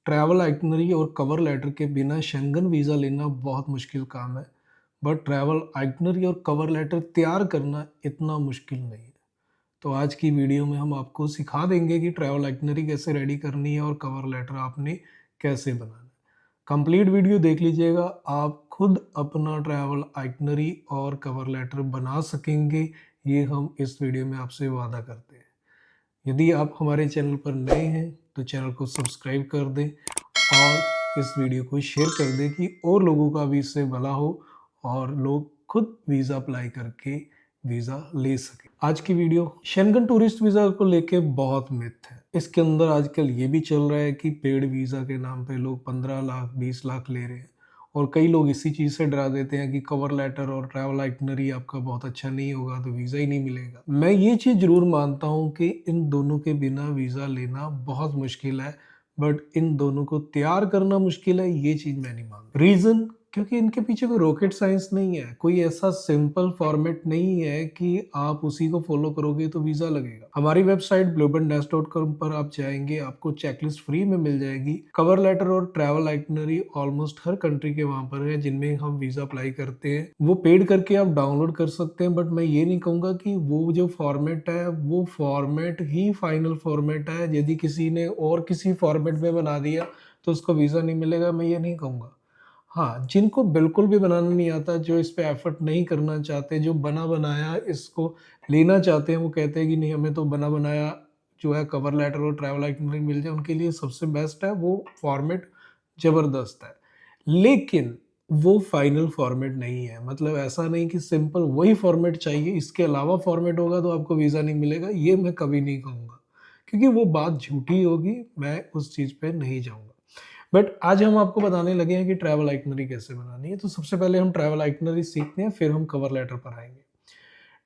Travel itinerary और cover letter के बिना शेंगन वीज़ा लेना बहुत मुश्किल काम है, बट ट्रैवल आइटनरी और कवर लेटर तैयार करना इतना मुश्किल नहीं है। तो आज की वीडियो में हम आपको सिखा देंगे कि ट्रैवल आइटनरी कैसे रेडी करनी है और कवर लेटर आपने कैसे बनाना है। कंप्लीट वीडियो देख लीजिएगा, आप खुद अपना ट्रैवल आइटनरी और कवर लेटर बना सकेंगे, ये हम इस वीडियो में आपसे वादा करते हैं। यदि आप हमारे चैनल पर नए हैं तो चैनल को सब्सक्राइब कर दें और इस वीडियो को शेयर कर दें कि और लोगों का भी इससे भला हो और लोग खुद वीज़ा अप्लाई करके वीज़ा ले सकें। आज की वीडियो शेंगन टूरिस्ट वीज़ा को लेके बहुत मिथ है। इसके अंदर आजकल ये भी चल रहा है कि पेड वीज़ा के नाम पे लोग 15 लाख 20 लाख ले रहे हैं और कई लोग इसी चीज़ से डरा देते हैं कि कवर लेटर और ट्रैवल आइटनरी आपका बहुत अच्छा नहीं होगा तो वीज़ा ही नहीं मिलेगा। मैं ये चीज़ ज़रूर मानता हूँ कि इन दोनों के बिना वीज़ा लेना बहुत मुश्किल है, बट इन दोनों को तैयार करना मुश्किल है, ये चीज़ मैं नहीं मानता। रीज़न क्योंकि इनके पीछे कोई रॉकेट साइंस नहीं है, कोई ऐसा सिंपल फॉर्मेट नहीं है कि आप उसी को फॉलो करोगे तो वीज़ा लगेगा। हमारी वेबसाइट bluebanddash.com पर आप जाएंगे, आपको चेकलिस्ट फ्री में मिल जाएगी। कवर लेटर और ट्रैवल आइटनरी ऑलमोस्ट हर कंट्री के वहाँ पर है जिनमें हम वीज़ा अप्लाई करते हैं। वो पेड करके आप डाउनलोड कर सकते हैं, बट मैं ये नहीं कहूँगा कि वो जो फॉर्मेट है वो फॉर्मेट ही फाइनल फॉर्मेट है। यदि किसी ने और किसी फॉर्मेट में बना दिया तो उसको वीज़ा नहीं मिलेगा, मैं ये नहीं कहूँगा। हाँ, जिनको बिल्कुल भी बनाना नहीं आता, जो इस पे एफर्ट नहीं करना चाहते, जो बना-बनाया इसको लेना चाहते हैं, वो कहते हैं कि नहीं हमें तो बना-बनाया जो है कवर लेटर और ट्रैवल आइटनरी मिल जाए, उनके लिए सबसे बेस्ट है, वो फॉर्मेट ज़बरदस्त है। लेकिन वो फाइनल फॉर्मेट नहीं है, मतलब ऐसा नहीं कि सिंपल वही फॉर्मेट चाहिए, इसके अलावा फॉर्मेट होगा तो आपको वीज़ा नहीं मिलेगा, ये मैं कभी नहीं कहूँगा, क्योंकि वो बात झूठी होगी, मैं उस चीज़ पे नहीं जाऊँगा। बट आज हम आपको बताने लगे हैं कि ट्रैवल आइटनरी कैसे बनानी है। तो सबसे पहले हम ट्रैवल आइटनरी सीखते हैं, फिर हम कवर लेटर पर आएँगे।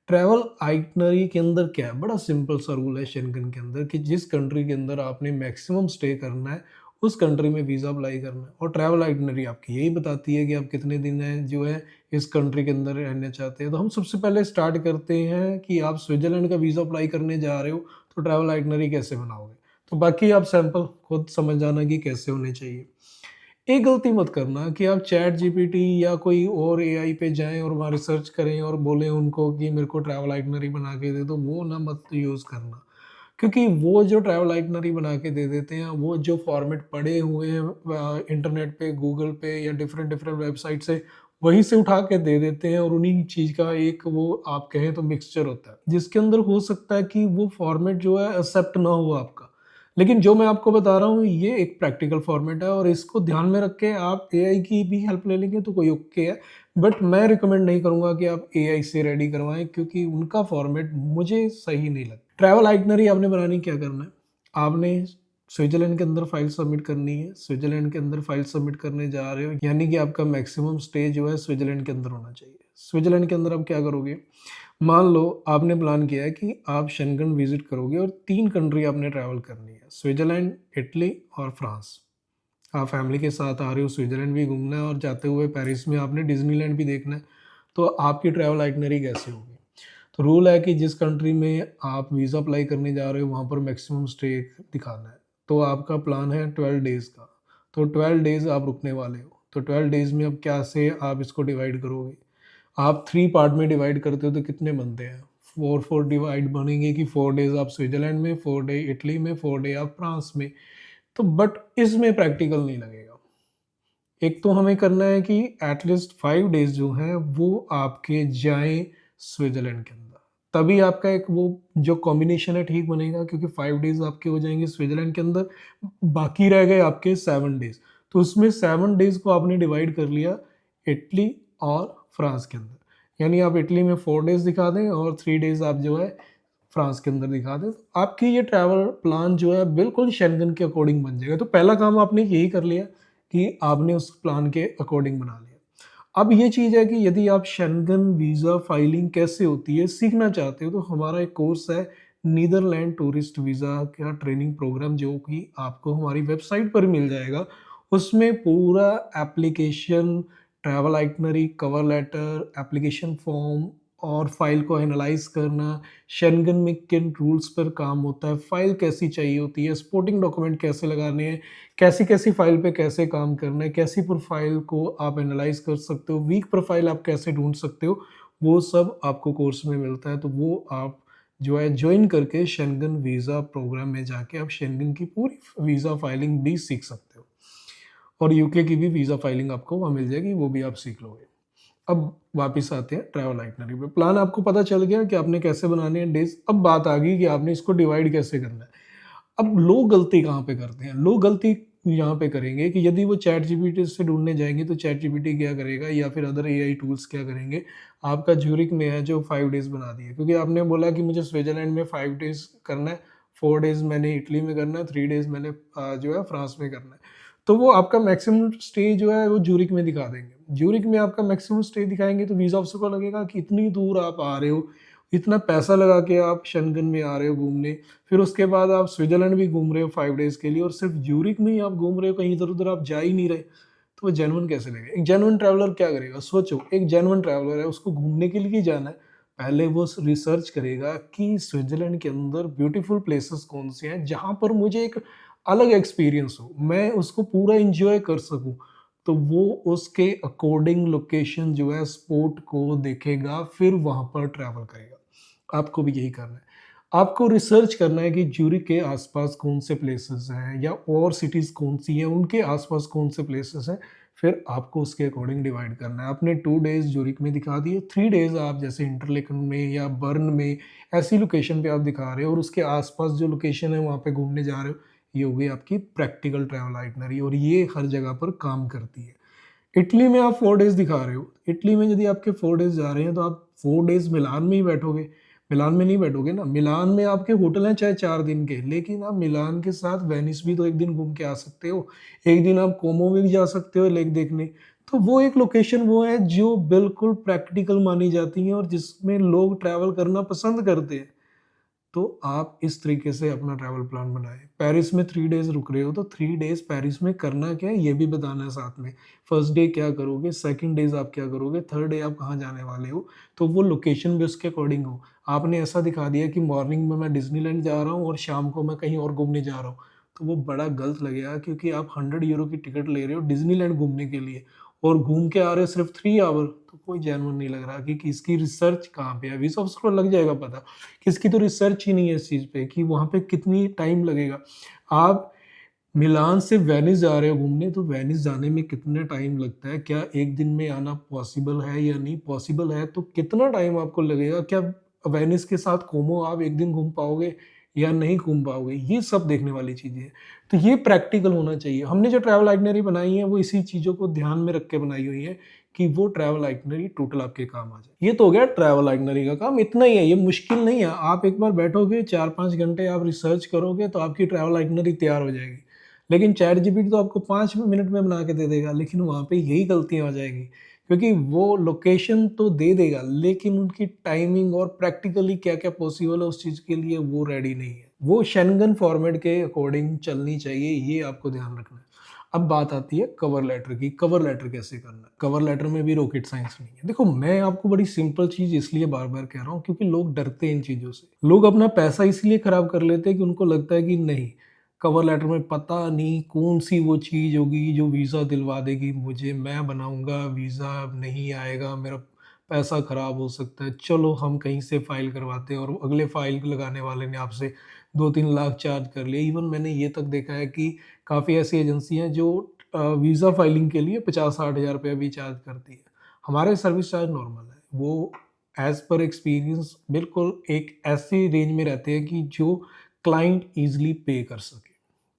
ट्रैवल आइटनरी के अंदर क्या है? बड़ा सिंपल सा रूल है शेंगन के अंदर कि जिस कंट्री के अंदर आपने मैक्सिमम स्टे करना है, उस कंट्री में वीज़ा अप्लाई करना है और ट्रैवल आइटनरी आपकी यही बताती है कि आप कितने दिन है जो है इस कंट्री के अंदर रहना चाहते हैं। तो हम सबसे पहले स्टार्ट करते हैं कि आप स्विट्ज़रलैंड का वीज़ा अप्लाई करने जा रहे हो, तो ट्रैवल आइटनरी कैसे बनाओगे? तो बाकी आप सैंपल खुद समझ जाना कि कैसे होने चाहिए। एक गलती मत करना कि आप चैट जीपीटी या कोई और एआई पे जाएँ और वहाँ रिसर्च करें और बोलें उनको कि मेरे को ट्रैवल आइटनरी बना के दे दो, वो ना मत यूज़ करना। क्योंकि वो जो ट्रैवल आइटनरी बना के दे देते हैं, वो जो फॉर्मेट पड़े हुए हैं इंटरनेट पे, गूगल पे या डिफरेंट डिफरेंट वेबसाइट से, वहीं से उठा के दे देते हैं और उन्हीं चीज़ का एक वो आप कहें तो मिक्सचर होता है, जिसके अंदर हो सकता है कि वो फॉर्मेट जो है एक्सेप्ट ना हो आपका। लेकिन जो मैं आपको बता रहा हूँ ये एक प्रैक्टिकल फॉर्मेट है और इसको ध्यान में रख के आप एआई की भी हेल्प ले लेंगे तो कोई ओके है। बट मैं रिकमेंड नहीं करूँगा कि आप एआई से रेडी करवाएँ, क्योंकि उनका फॉर्मेट मुझे सही नहीं लगता। ट्रैवल आइटनरी आपने बनानी क्या करना है, आपने स्विट्ज़रलैंड के अंदर फाइल सबमिट करनी है। स्विट्ज़रलैंड के अंदर फाइल सबमिट करने जा रहे हो, यानी कि आपका मैक्सिमम स्टे जो है स्विट्ज़रलैंड के अंदर होना चाहिए। स्विट्ज़रलैंड के अंदर आप क्या करोगे, मान लो आपने प्लान किया है कि आप शेंगन विजिट करोगे और 3 कंट्री आपने ट्रैवल करनी है, स्विट्ज़रलैंड, इटली और फ्रांस। आप फैमिली के साथ आ रहे हो, स्विट्ज़रलैंड भी घूमना है और जाते हुए पेरिस में आपने डिज़नीलैंड भी देखना है, तो आपकी ट्रैवल आइटनरी कैसे होगी? तो रूल है कि जिस कंट्री में आप वीज़ा अप्लाई करने जा रहे हो वहाँ पर मैक्सिमम स्टे दिखाना है। तो आपका प्लान है 12 डेज़ का, तो 12 डेज़ आप रुकने वाले हो। तो 12 डेज़ में अब क्या से आप इसको डिवाइड करोगे? आप 3 पार्ट में डिवाइड करते हो तो कितने बनते हैं? 4-4 डिवाइड बनेंगे कि 4 डेज़ आप स्विट्ज़रलैंड में, 4 डे इटली में, 4 डे आप फ्रांस में। तो बट इसमें प्रैक्टिकल नहीं लगेगा। एक तो हमें करना है कि एटलीस्ट 5 डेज़ जो हैं वो आपके जाएँ स्विट्ज़रलैंड के अंदर। तभी आपका एक वो जो कॉम्बिनेशन है ठीक बनेगा, क्योंकि 5 डेज़ आपके हो जाएँगे स्विट्ज़रलैंड के अंदर, बाकी रह गए आपके 7 डेज़। तो उसमें 7 डेज़ को आपने डिवाइड कर लिया इटली और फ्रांस के अंदर। यानी आप इटली में 4 डेज़ दिखा दें और 3 डेज़ आप जो है फ्रांस के अंदर दिखा दें। तो आपकी ये ट्रैवल प्लान जो है बिल्कुल शेंगन के अकॉर्डिंग बन जाएगा। तो पहला काम आपने यही कर लिया कि आपने उस प्लान के अकॉर्डिंग बना लिया। अब ये चीज़ है कि यदि आप शेंगन वीज़ा फाइलिंग कैसे होती है सीखना चाहते हो, तो हमारा एक कोर्स है नीदरलैंड टूरिस्ट वीज़ा का ट्रेनिंग प्रोग्राम, जो कि आपको हमारी वेबसाइट पर मिल जाएगा। उसमें पूरा application, travel itinerary, cover letter, application form और फ़ाइल को एनालाइज़ करना, शेंगन में किन रूल्स पर काम होता है, फ़ाइल कैसी चाहिए होती है, सपोर्टिंग डॉक्यूमेंट कैसे लगाने हैं, कैसी-कैसी फ़ाइल पे कैसे काम करना है, कैसी प्रोफ़ाइल को आप एनालाइज़ कर सकते हो, वीक प्रोफ़ाइल आप कैसे ढूँढ सकते हो, वो सब आपको कोर्स में मिलता है। तो वो आप जो है जॉइन करके शेंगन वीज़ा प्रोग्राम में जाके आप शेंगन की पूरी वीज़ा फ़ाइलिंग भी सीख सकते हो। और यूके की भी वीज़ा फाइलिंग आपको वहाँ मिल जाएगी, वो भी आप सीख लोगे। अब वापस आते हैं ट्रैवल आइटनरी पे। प्लान आपको पता चल गया कि आपने कैसे बनाने हैं डेज़। अब बात आ गई कि आपने इसको डिवाइड कैसे करना है। अब लोग गलती कहाँ पे करते हैं? लोग गलती यहाँ पे करेंगे कि यदि वो चैट जीपीटी से ढूँढने जाएँगे तो चैट जीपीटी क्या करेगा या फिर अदर एआई टूल्स क्या करेंगे, आपका ज्यूरिख में है जो 5 डेज़ बना दिए। क्योंकि आपने बोला कि मुझे स्विट्ज़रलैंड में 5 डेज़ करना है, 4 डेज़ मैंने इटली में करना है, 3 डेज़ मैंने जो है फ्रांस में करना है। तो वो आपका मैक्सिमम स्टे जो है वो ज्यूरिख में दिखा देंगे। ज्यूरिख में आपका मैक्सिमम स्टे दिखाएँगे तो वीज़ा ऑफिसर को लगेगा कि इतनी दूर आप आ रहे हो, इतना पैसा लगा के आप शेंगन में आ रहे हो घूमने, फिर उसके बाद आप स्विट्ज़रलैंड भी घूम रहे हो 5 डेज़ के लिए और सिर्फ़ ज्यूरिख में ही आप घूम रहे हो, कहीं इधर-उधर आप जा ही नहीं रहे, तो वो जेन्युइन कैसे लगेगा? एक जेन्युइन ट्रैवलर क्या करेगा? सोचो, एक जेन्युइन ट्रैवलर है, उसको घूमने के लिए ही जाना है। पहले वो स रिसर्च करेगा कि स्विट्ज़रलैंड के अंदर ब्यूटीफुल प्लेसेस कौन-से हैं, जहाँ पर मुझे एक अलग एक्सपीरियंस हो, मैं उसको पूरा एन्जॉय कर सकूँ। तो वो उसके अकॉर्डिंग लोकेशन जो है स्पॉट को देखेगा, फिर वहाँ पर ट्रैवल करेगा। आपको भी यही करना है। आपको रिसर्च करना है कि ज्यूरिख के आसपास कौन से प्लेसेस हैं या और सिटीज़ कौन-सी हैं, उनके आसपास कौन से प्लेसेस हैं, फिर आपको उसके अकॉर्डिंग डिवाइड करना है। आपने 2 डेज़ ज्यूरिख में दिखा दिए, 3 डेज़ आप जैसे इंटरलेकन में या बर्न में ऐसी लोकेशन पे आप दिखा रहे हो और उसके आसपास जो लोकेशन है वहाँ पे घूमने जा रहे हो, ये हो गई आपकी प्रैक्टिकल ट्रैवल आइटनरी और ये हर जगह पर काम करती है। इटली में आप 4 डेज़ दिखा रहे हो। इटली में यदि आपके 4 डेज़ जा रहे हैं तो आप 4 डेज़ मिलान में ही बैठोगे। मिलान में नहीं बैठोगे ना, मिलान में आपके होटल हैं चाहे 4 दिन के, लेकिन आप मिलान के साथ वेनिस भी तो 1 दिन घूम के आ सकते हो। एक दिन आप कोमो में भी जा सकते हो लेक देखने। तो वो एक लोकेशन वो है जो बिल्कुल प्रैक्टिकल मानी जाती है और जिसमें लोग ट्रैवल करना पसंद करते हैं। तो आप इस तरीके से अपना ट्रैवल प्लान बनाएँ। पेरिस में 3 डेज़ रुक रहे हो तो 3 डेज़ पेरिस में करना क्या है ये भी बताना है साथ में। फर्स्ट डे क्या करोगे, सेकंड डेज़ आप क्या करोगे, थर्ड डे आप कहाँ जाने वाले हो, तो वो लोकेशन भी उसके अकॉर्डिंग हो। आपने ऐसा दिखा दिया कि मॉर्निंग में मैं डिज़नीलैंड जा रहा हूँ और शाम को मैं कहीं और घूमने जा रहा हूँ, तो वो बड़ा गलत लगेगा क्योंकि आप 100 यूरो की टिकट ले रहे हो डिज़नीलैंड घूमने के लिए और घूम के आ रहे हो सिर्फ़ 3 आवर, तो कोई जेन्युइन नहीं लग रहा कि इसकी रिसर्च कहाँ पे है। विज़ा ऑफिसर को लग जाएगा पता। किसकी तो रिसर्च ही नहीं है इस चीज़ पे कि वहाँ पे कितनी टाइम लगेगा। आप मिलान से वेनिस जा रहे हो घूमने, तो वेनिस जाने में कितना टाइम लगता है? क्या 1 दिन में आना पॉसिबल है या नहीं? पॉसिबल है तो कितना टाइम आपको लगेगा? क्या वेनिस के साथ कोमो आप 1 दिन घूम पाओगे या नहीं घूम पाओगे? ये सब देखने वाली चीज़ें हैं। तो ये प्रैक्टिकल होना चाहिए। हमने जो ट्रैवल आइटिनरी बनाई है, वो इसी चीज़ों को ध्यान में रख के बनाई हुई है कि वो ट्रैवल आइटिनरी टोटल आपके काम आ जाए। ये तो हो गया ट्रैवल आइटिनरी का काम, इतना ही है, ये मुश्किल नहीं है। आप एक बार बैठोगे 4-5 घंटे आप रिसर्च करोगे, तो आपकी ट्रैवल आइटिनरी तैयार हो जाएगी। लेकिन चैट जीपीटी तो आपको 5 मिनट में बना के दे देगा, लेकिन वहाँ पे यही गलतियाँ हो जाएँगी। क्योंकि वो लोकेशन तो दे देगा, लेकिन उनकी टाइमिंग और प्रैक्टिकली क्या-क्या पॉसिबल है उस चीज़ के लिए वो रेडी नहीं है। वो शेंगन फॉर्मेट के अकॉर्डिंग चलनी चाहिए, ये आपको ध्यान रखना है। अब बात आती है कवर लेटर की, कवर लेटर कैसे करना है? कवर लेटर में भी रॉकेट साइंस नहीं है। देखो, मैं आपको बड़ी सिंपल चीज़ इसलिए बार-बार कह रहा हूँ क्योंकि लोग डरते हैं इन चीज़ों से। लोग अपना पैसा इसलिए खराब कर लेते हैं कि उनको लगता है कि नहीं, कवर लेटर में पता नहीं कौन-सी वो चीज़ होगी जो वीज़ा दिलवा देगी मुझे, मैं बनाऊँगा वीज़ा नहीं आएगा, मेरा पैसा ख़राब हो सकता है, चलो हम कहीं से फ़ाइल करवाते हैं और अगले फ़ाइल लगाने वाले ने आपसे 2-3 लाख चार्ज कर लिए। इवन मैंने ये तक देखा है कि काफ़ी ऐसी एजेंसी हैं जो वीज़ा फ़ाइलिंग के लिए 50-60 हज़ार रुपया भी चार्ज करती है। हमारे सर्विस चार्ज नॉर्मल है, वो एज़ पर एक्सपीरियंस बिल्कुल एक ऐसी रेंज में रहते हैं कि जो क्लाइंट ईज़िली पे कर सके।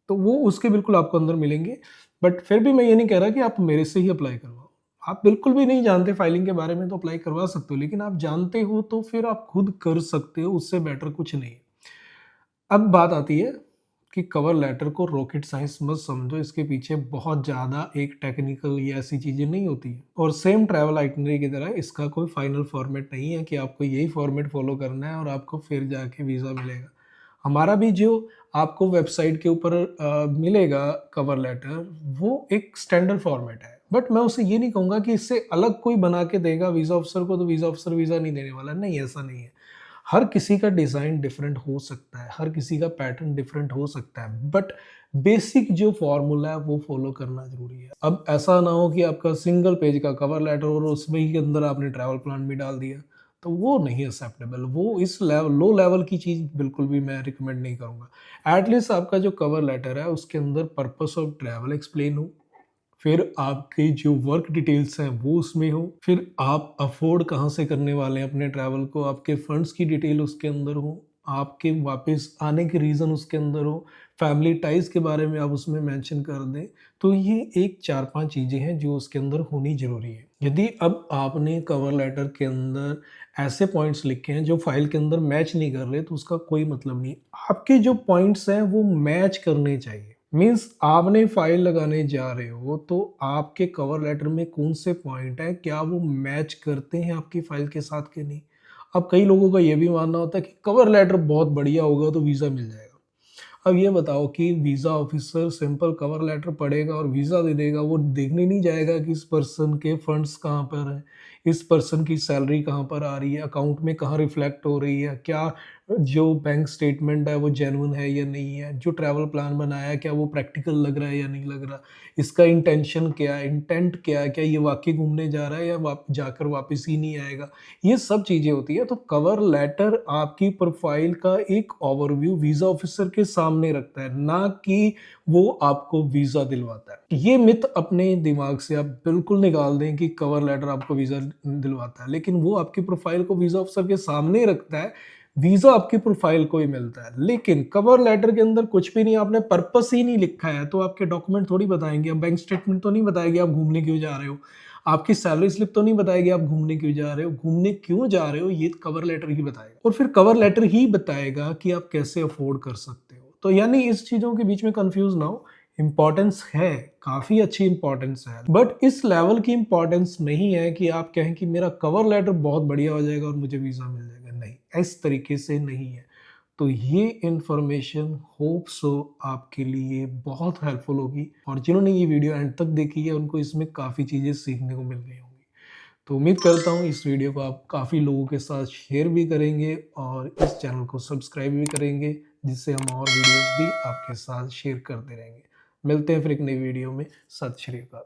तो वो उसके बिल्कुल आपको अंदर मिलेंगे, बट फिर भी मैं ये नहीं कह रहा कि आप मेरे से ही अप्लाई करवाओ। आप बिल्कुल भी नहीं जानते फाइलिंग के बारे में तो अप्लाई करवा सकते हो, लेकिन आप जानते हो तो फिर आप खुद कर सकते हो, उससे बेटर कुछ नहीं है। अब बात आती है कि कवर लेटर को रॉकेट साइंस मत समझो, इसके पीछे बहुत ज़्यादा एक टेक्निकल या ऐसी चीज़ें नहीं होती हैं और सेम ट्रैवल आइटिनरी की तरह इसका कोई फाइनल फॉर्मेट नहीं है कि आपको यही फॉर्मेट फॉलो करना है और आपको फिर जाके वीज़ा मिलेगा। हमारा भी जो आपको वेबसाइट के ऊपर मिलेगा कवर लेटर, वो एक स्टैंडर्ड फॉर्मेट है। बट मैं उसे ये नहीं कहूँगा कि इससे अलग कोई बना के देगा वीज़ा ऑफ़िसर को, तो वीज़ा ऑफ़िसर वीज़ा नहीं देने वाला। नहीं, ऐसा नहीं है। हर किसी का डिज़ाइन डिफरेंट हो सकता है, हर किसी का पैटर्न डिफरेंट हो सकता है, बट बेसिक जो फ़ॉर्मूला है वो फ़ॉलो करना ज़रूरी है। अब ऐसा ना हो कि आपका सिंगल पेज का कवर लेटर और उसमें ही के अंदर आपने ट्रैवल प्लान भी डाल दिया, तो वो नहीं एक्सेप्टेबल। वो इस लो लेवल की चीज़ बिल्कुल भी मैं रिकमेंड नहीं करूँगा। एट लीस्ट आपका जो कवर लेटर है उसके अंदर पर्पस ऑफ ट्रैवल एक्सप्लेन हो, फिर आपकी जो वर्क डिटेल्स हैं वो उसमें हो, फिर आप अफ़ोर्ड कहाँ से करने वाले हैं अपने ट्रैवल को, आपके फंड्स की डिटेल उसके अंदर हो, आपके वापस आने के रीज़न उसके अंदर हो, फैमिली टाइज़ के बारे में आप उसमें मेंशन कर दें। तो ये एक 4-5 चीज़ें हैं जो उसके अंदर होनी ज़रूरी है। यदि अब आपने कवर लेटर के अंदर ऐसे पॉइंट्स लिखे हैं जो फाइल के अंदर मैच नहीं कर रहे, तो उसका कोई मतलब नहीं। आपके जो पॉइंट्स हैं वो मैच करने चाहिए। मीन्स आपने फाइल लगाने जा रहे हो तो आपके कवर लेटर में कौन से पॉइंट है, क्या वो मैच करते हैं आपकी फाइल के साथ कि नहीं। अब कई लोगों का ये भी मानना होता है कि कवर लेटर बहुत बढ़िया होगा तो वीज़ा मिल जाएगा। अब ये बताओ कि visa officer simple cover letter पढ़ेगा और वीज़ा दे देगा, वो देखने नहीं जाएगा कि इस पर्सन के फंड्स कहाँ पर हैं, इस पर्सन की सैलरी कहाँ पर आ रही है, अकाउंट में कहाँ रिफ्लेक्ट हो रही है, क्या जो बैंक स्टेटमेंट है वो जेन्युइन है या नहीं है, जो ट्रैवल प्लान बनाया है क्या वो प्रैक्टिकल लग रहा है या नहीं लग रहा, इसका इंटेंशन क्या है, इंटेंट क्या है, क्या ये वाक़ई घूमने जा रहा है या जाकर वापस ही नहीं आएगा। ये सब चीज़ें होती है। तो कवर लेटर आपकी प्रोफ़ाइल का एक ओवरव्यू वीज़ा ऑफ़िसर के सामने रखता है, ना कि वो आपको वीज़ा दिलवाता है। ये मिथ अपने दिमाग से आप बिल्कुल निकाल दें कि कवर लेटर आपको वीज़ा दिलवाता है, लेकिन वो आपकी प्रोफ़ाइल को वीज़ा ऑफ़िसर के सामने रखता है, वीज़ा आपकी प्रोफ़ाइल को ही मिलता है। लेकिन कवर लेटर के अंदर कुछ भी नहीं, आपने पर्पस ही नहीं लिखा है, तो आपके डॉक्यूमेंट थोड़ी बताएँगे, अब बैंक स्टेटमेंट तो नहीं बताएगी आप घूमने क्यों जा रहे हो। आपकी सैलरी स्लिप तो नहीं बताएगी आप घूमने क्यों जा रहे हो, घूमने क्यों जा रहे हो ये कवर लेटर ही बताएगा और फिर कवर लेटर ही बताएगा कि आप कैसे अफोर्ड कर सकते हो। तो यानी इस चीज़ों के बीच में कन्फ्यूज़ ना हो, इम्पोर्टेंस है, काफ़ी अच्छी इम्पोर्टेंस है, बट इस लेवल की इम्पोर्टेंस नहीं है कि आप कहें कि मेरा कवर लेटर बहुत बढ़िया हो जाएगा और मुझे वीज़ा मिल जाएगा, नहीं, इस तरीके से नहीं है। तो ये इन्फॉर्मेशन होप सो आपके लिए बहुत हेल्पफुल होगी और जिन्होंने ये वीडियो एंड तक देखी है उनको इसमें काफ़ी चीज़ें सीखने को मिल गई होंगी। तो उम्मीद करता हूँ इस वीडियो को आप काफ़ी लोगों के साथ शेयर भी करेंगे और इस चैनल को सब्सक्राइब भी करेंगे, जिससे हम और वीडियोस भी आपके साथ शेयर करते रहेंगे। मिलते हैं फिर एक नई वीडियो में। सत श्री अकाल।